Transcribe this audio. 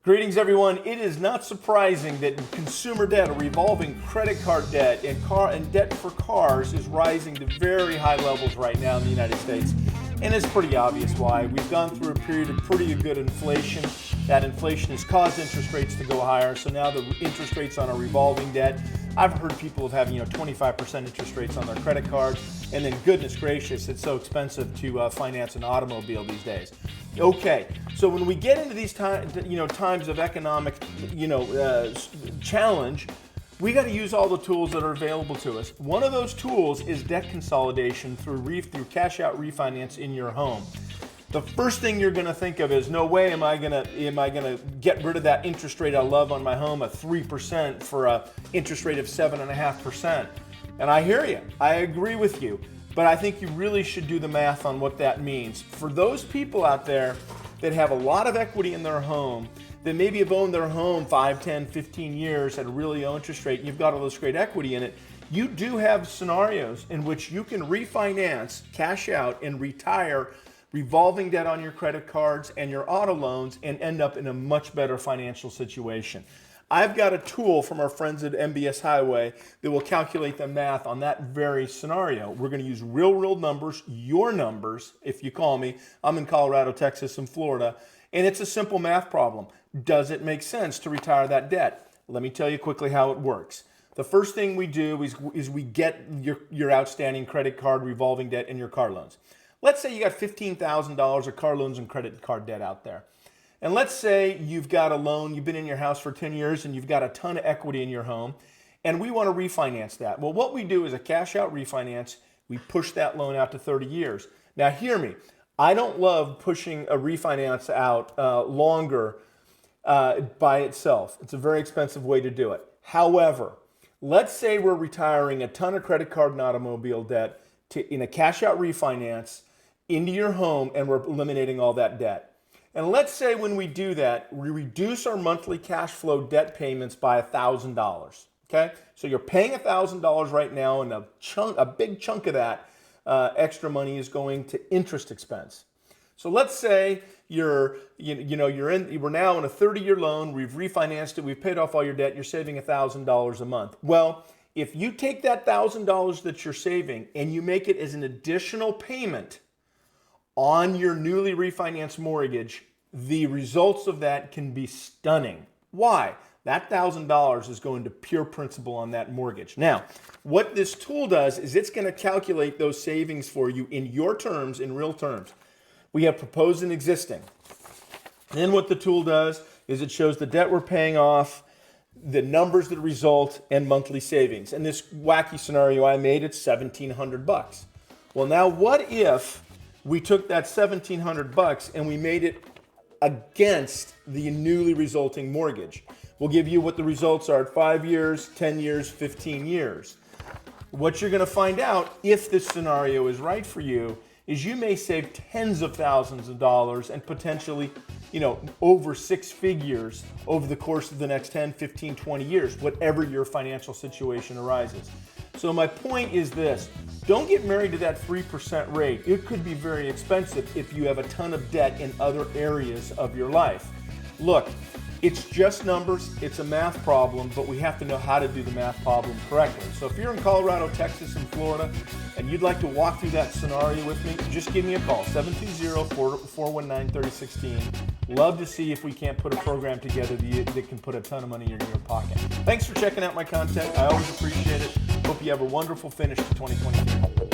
Greetings, everyone. It is not surprising that consumer debt, or revolving credit card debt, and debt for cars is rising to very high levels right now in the United States. And it's pretty obvious why. We've gone through a period of pretty good inflation. That inflation has caused interest rates to go higher. So now the interest rates on a revolving debt, I've heard people of having 25% interest rates on their credit cards. And then goodness gracious, it's so expensive to finance an automobile these days. Okay, so when we get into these times of economic challenge, we got to use all the tools that are available to us. One of those tools is debt consolidation through cash out refinance in your home. The first thing you're going to think of is, no way am I going to get rid of that interest rate I love on my home, a 3% for a interest rate of 7.5%. And I hear you. I agree with you. But I think you really should do the math on what that means. For those people out there that have a lot of equity in their home, that maybe have owned their home 5, 10, 15 years at a really low interest rate, and you've got all this great equity in it, you do have scenarios in which you can refinance, cash out, and retire revolving debt on your credit cards and your auto loans and end up in a much better financial situation. I've got a tool from our friends at MBS Highway that will calculate the math on that very scenario. We're going to use real numbers, your numbers, if you call me. I'm in Colorado, Texas, and Florida, and it's a simple math problem. Does it make sense to retire that debt? Let me tell you quickly how it works. The first thing we do is we get your outstanding credit card revolving debt and your car loans. Let's say you got $15,000 of car loans and credit card debt out there. And let's say you've got a loan, you've been in your house for 10 years and you've got a ton of equity in your home, and we want to refinance that. Well, what we do is a cash out refinance. We push that loan out to 30 years. Now hear me, I don't love pushing a refinance out longer by itself. It's a very expensive way to do it. However, let's say we're retiring a ton of credit card and automobile debt in a cash out refinance into your home, and we're eliminating all that debt. And let's say when we do that, we reduce our monthly cash flow debt payments by $1,000. Okay, so you're paying $1,000 right now, and a big chunk of that extra money is going to interest expense. So let's say we're now in a 30-year loan. We've refinanced it. We've paid off all your debt. You're saving $1,000 a month. Well, if you take that $1,000 that you're saving and you make it as an additional payment on your newly refinanced mortgage, the results of that can be stunning. Why? That $1,000 is going to pure principal on that mortgage. Now, what this tool does is it's going to calculate those savings for you in your terms, in real terms. We have proposed and existing. Then what the tool does is it shows the debt we're paying off, the numbers that result, and monthly savings. And this wacky scenario I made, it's $1,700. Well, now what if we took that $1,700 and we made it against the newly resulting mortgage? We'll give you what the results are at 5 years, 10 years, 15 years. What you're going to find out, if this scenario is right for you, is you may save tens of thousands of dollars and potentially, over 6 figures over the course of the next 10, 15, 20 years, whatever your financial situation arises. So my point is this: don't get married to that 3% rate. It could be very expensive if you have a ton of debt in other areas of your life. Look, it's just numbers. It's a math problem, but we have to know how to do the math problem correctly. So if you're in Colorado, Texas, and Florida, and you'd like to walk through that scenario with me, just give me a call, 720-419-3016. Love to see if we can't put a program together that can put a ton of money in your pocket. Thanks for checking out my content. I always appreciate it. Hope you have a wonderful finish to 2023.